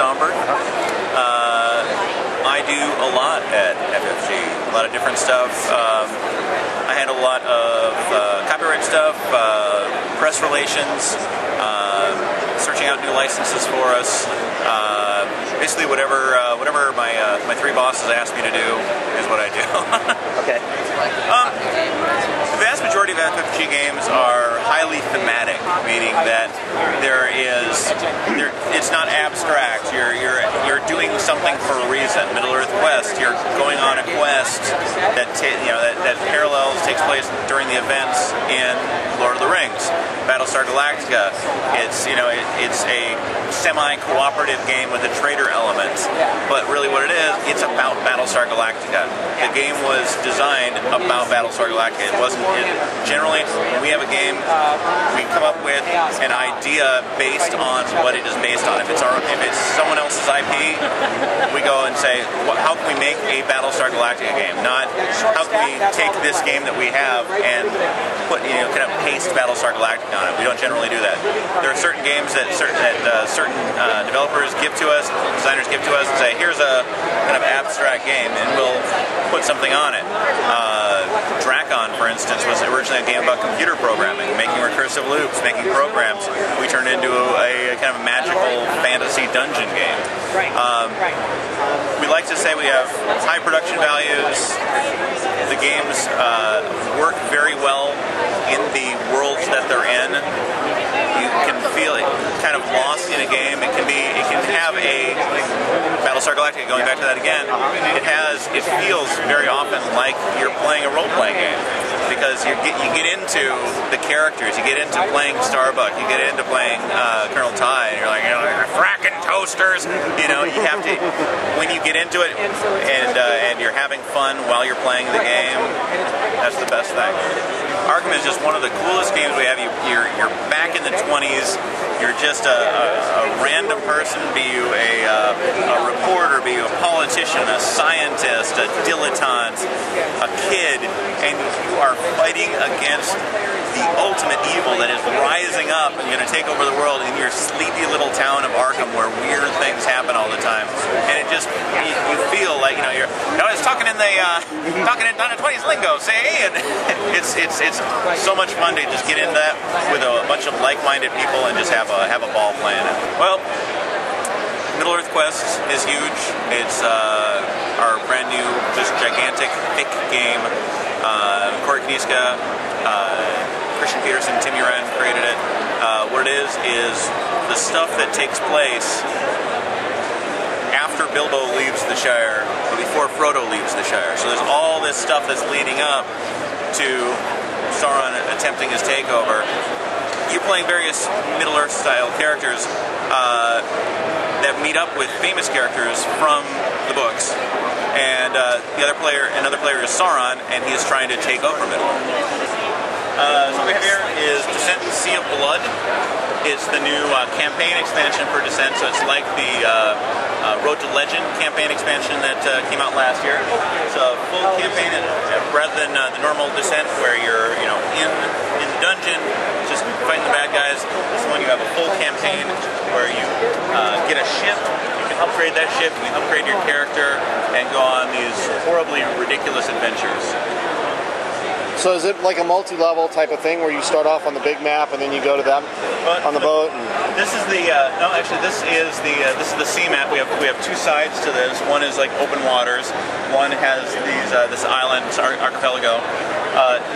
Stomberg. I do a lot at FFG, a lot of different stuff. I handle a lot of copyright stuff, press relations, searching out new licenses for us. Basically, whatever my three bosses ask me to do is what I do. Okay. The vast majority of FFG games are highly thematic, meaning that it's not abstract. You're doing something for a reason. Middle-earth Quest, you're going on a quest that takes place during the events in Lord of the Rings. Battlestar Galactica, it's a semi-cooperative game with a trader element, but really what it is, it's about Battlestar Galactica. The game was designed about Battlestar Galactica. It wasn't. Generally, when we have a game, we come up with an idea based on what it is based on. If it's someone else's IP, we go and say, how can we make a Battlestar Galactica game? Not how can we take this game that we have and put kind of paste Battlestar Galactica on it. We don't generally do that. There are certain games that certain developers give to us, designers give to us, and say, here's a kind of abstract game, and we'll put something on it. Drakon, for instance, was originally a game about computer programming, making recursive loops, making programs. We turned into a kind of magical fantasy dungeon game. We like to say we have high production values. The games work very well in the worlds that they're in. You can feel it kind of lost in a game. It can have a Battlestar Galactica, going back to that again, it feels very often like you're playing a role-playing game, because you get into the characters, you get into playing Starbuck, you get into playing Colonel Ty, and you're like, fracking toasters, you have to, when you get into it and you're having fun while you're playing the game, that's the best thing. Arkham is just one of the coolest games we have. You're back in the 20s. You're just a random person, be you a reporter, be you a politician, a scientist, a dilettante, a kid, and you are fighting against the ultimate evil that is rising up and going to take over the world in your sleepy little town of Arkham, where weird things happen all the time. And it just, you feel like, it's talking in Donna 20's lingo, say, and it's so much fun to just get into that with a bunch of like-minded people and just have a ball playing it. Well, Middle-earth Quest is huge. It's our brand new, just gigantic, thick game. Corey Kniska, Christian Peterson, Tim Uran created it. What it is the stuff that takes place after Bilbo leaves the Shire, but before Frodo leaves the Shire. So there's all this stuff that's leading up to Sauron attempting his takeover. You're playing various Middle-earth style characters that meet up with famous characters from the books, and another player is Sauron, and he is trying to take over Middle-earth. So what we have here is Descent Sea of Blood. It's the new campaign expansion for Descent, so it's like the Road to Legend campaign expansion that came out last year. It's a full campaign rather than the normal Descent where you're in the dungeon just fighting the bad guys. This one you have a full campaign where you get a ship. You can upgrade that ship, you can upgrade your character, and go on these horribly ridiculous adventures. So is it like a multi-level type of thing where you start off on the big map and then you go to them on the boat? This is the this is the sea map. We have two sides to this. One is like open waters. One has this island, this archipelago.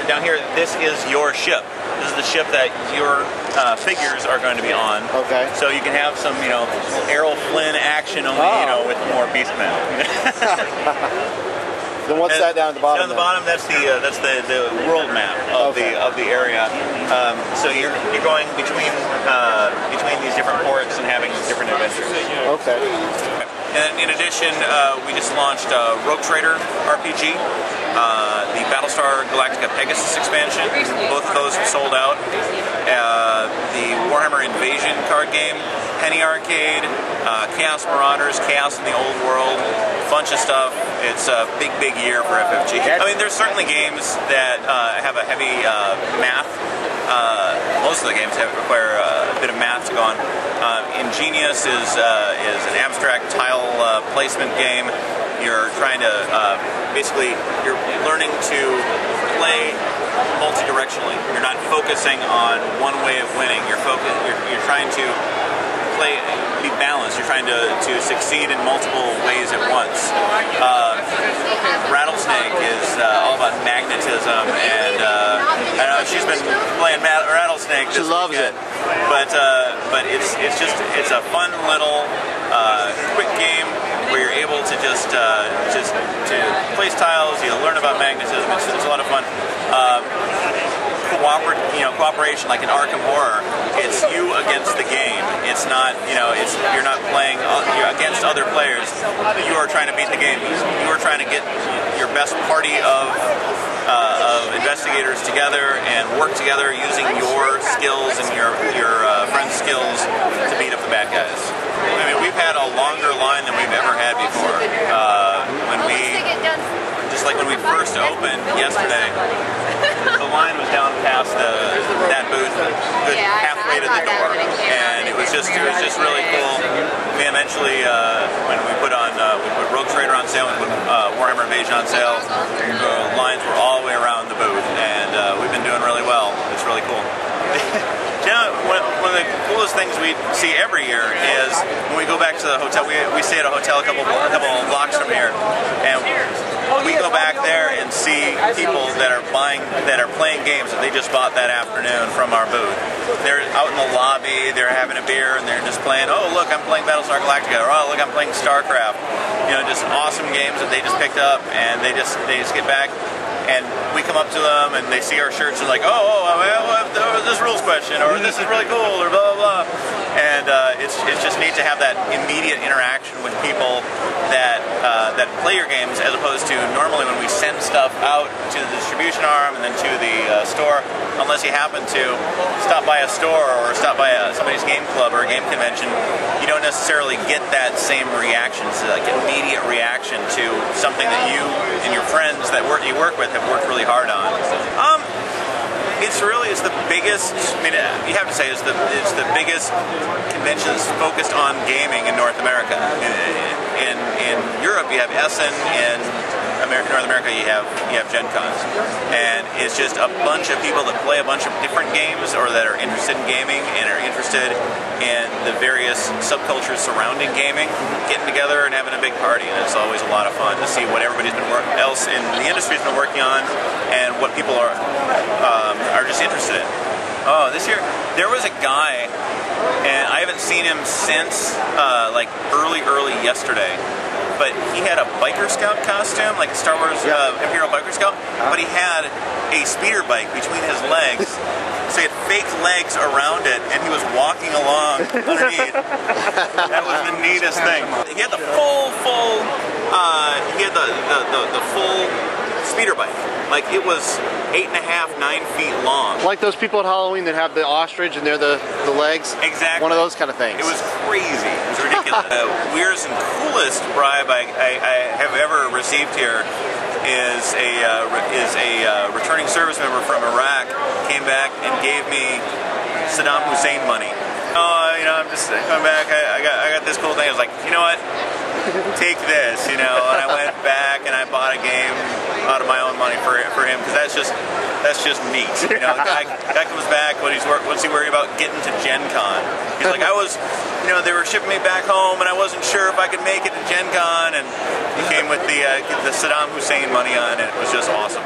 Down here, this is your ship. This is the ship that your figures are going to be on. Okay. So you can have some Errol Flynn action only with more beastmen. Then what's that down at the bottom? Down at the bottom, that's the world map of the area. So you're going between these different ports and having different adventures. Okay. And in addition, we just launched Rogue Trader RPG, the Battlestar Galactica Pegasus expansion. Both of those have sold out. The Warhammer Invasion card game, Penny Arcade, Chaos Marauders, Chaos in the Old World, a bunch of stuff. It's a big year for FFG. I mean, there's certainly games that have a heavy math most of the games require a bit of math to go on. Ingenious is an abstract tile placement game. You're trying to basically you're learning to play multi-directionally. You're not focusing on one way of winning. You're trying to be balanced. You're trying to succeed in multiple ways at once. Rattlesnake is all about magnetism, and I know she's been playing Rattlesnake. She loves it. But it's a fun little quick game where you're able to just to place tiles. You learn about magnetism. It's a lot of fun. Cooperation, like in Arkham Horror, it's you against the game. It's not, you're not playing against other players. You are trying to beat the game. You are trying to get your best party of investigators together and work together using your skills and your friends' skills to beat up the bad guys. I mean, we've had a longer line than we've ever had before. When we first opened yesterday, the line was down past that booth, good halfway to the door, and it was just really cool. We eventually, when we put Rogue Trader on sale, we put Warhammer Invasion on sale, the lines were all the way around the booth, and we've been doing really well. It's really cool. One of the coolest things we see every year is when we go back to the hotel. We stay at a hotel a couple blocks from here, and we go back there and see people that are playing games that they just bought that afternoon from our booth. They're out in the lobby, they're having a beer, and they're just playing. Oh, look, I'm playing Battlestar Galactica. Or oh, look, I'm playing Starcraft. Just awesome games that they just picked up, and they just get back. And we come up to them and they see our shirts and like, this rules question, or this is really cool, or blah, blah, blah. And it's just neat to have that immediate interaction with people that play your games, as opposed to normally when we send stuff out to the distribution arm and then to the store, unless you happen to stop by a store or stop by somebody's game club or a game convention, you don't necessarily get that same reaction, so like immediate reaction to something that you and your friends that you work with have worked really hard on. It's the biggest. I mean, you have to say it's the biggest convention that's focused on gaming in North America. In Europe, you have Essen. In North America, you have GenCon, and it's just a bunch of people that play a bunch of different games, or that are interested in gaming and are interested in the various subcultures surrounding gaming, getting together and having a big party. And it's always a lot of fun to see what everybody's been else in the industry's been working on, and what people are just interested in. Oh, this year there was a guy, and I haven't seen him since like early yesterday. But he had a biker scout costume, like a Star Wars Imperial biker scout, but he had a speeder bike between his legs, so he had fake legs around it, and he was walking along underneath. That was the neatest thing. He had the full speeder bike. Like, it was 8.5, 9 feet long. Like those people at Halloween that have the ostrich and they're the legs? Exactly. One of those kind of things. It was crazy. It was ridiculous. The weirdest and coolest bribe I have ever received here is a returning service member from Iraq came back and gave me Saddam Hussein money. I'm just coming back. I got this cool thing. I was like, you know what? Take this, and I went back and I bought a game out of my own money for him, because that's just neat. The guy comes back, what's he worried about getting to GenCon? He's like, they were shipping me back home, and I wasn't sure if I could make it to GenCon, and he came with the Saddam Hussein money on it. It was just awesome.